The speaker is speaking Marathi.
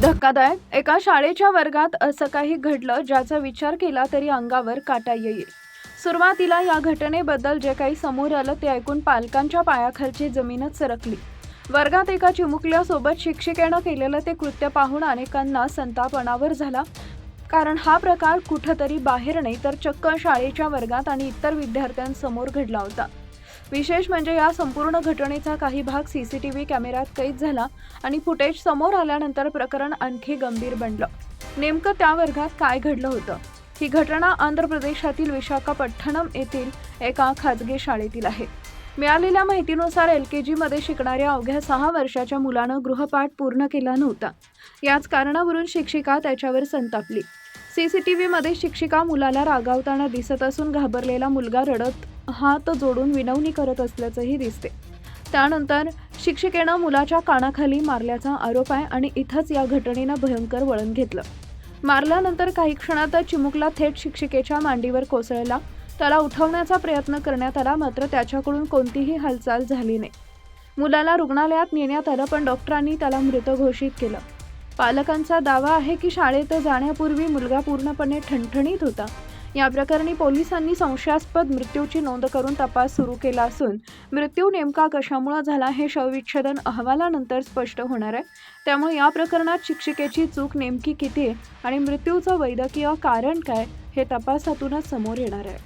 धक्कादायक. एका शाळेच्या वर्गात असं काही घडलं ज्याचा विचार केला तरी अंगावर काटा येईल. सुरुवातीला या घटनेबद्दल जे काही समोर आलं ते ऐकून पालकांच्या पायाखालची जमीनच सरकली. वर्गात एका चिमुकल्यासोबत शिक्षिकेनं केलेलं ते कृत्य पाहून अनेकांना संताप अनावर झाला. कारण हा प्रकार कुठंतरी बाहेर नाही तर चक्क शाळेच्या वर्गात आणि इतर विद्यार्थ्यांसमोर घडला होता. विशेष म्हणजे या संपूर्ण घटनेचा काही भाग सीसीटीव्ही कॅमेऱ्यात कैद झाला आणि फुटेज समोर आल्यानंतर प्रकरण आणखी गंभीर बनलं. नेमकं त्या वर्गात काय घडलं होतं? ही घटना आंध्र प्रदेशातील विशाखापट्टणम येथील एका खाजगी शाळेतील आहे. मिळालेल्या माहितीनुसार LKG मध्ये शिकणाऱ्या अवघ्या 6 वर्षाच्या मुलानं गृहपाठ पूर्ण केला नव्हता. याच कारणावरून शिक्षिका त्याच्यावर संतापली. CCTV मध्ये शिक्षिका मुलाला रागावताना दिसत असून घाबरलेला मुलगा रडत हात जोडून विनवणी करत असल्याचंही दिसते. त्यानंतर शिक्षिकेनं मुलाच्या कानाखाली मारल्याचा आरोप आहे आणि इथंच या घटनेनं भयंकर वळण घेतलं. मारल्यानंतर काही क्षणातच चिमुकला थेट शिक्षिकेच्या मांडीवर कोसळला. त्याला उठवण्याचा प्रयत्न करण्यात आला, मात्र त्याच्याकडून कोणतीही हालचाल झाली नाही. मुलाला रुग्णालयात नेण्यात आलं, पण डॉक्टरांनी त्याला मृत घोषित केलं. पालकांचा दावा आहे की शाळेत जाण्यापूर्वी मुलगा पूर्णपणे ठणठणीत होता. या प्रकरणी पोलिसांनी संशयास्पद मृत्यूची नोंद करून तपास सुरू केला असून मृत्यू नेमका कशामुळे झाला हे शवविच्छेदन अहवालानंतर स्पष्ट होणार आहे. त्यामुळे या प्रकरणात शिक्षिकेची चूक नेमकी किती आहे आणि मृत्यूचं वैद्यकीय कारण काय हे तपासातूनच समोर येणार आहे.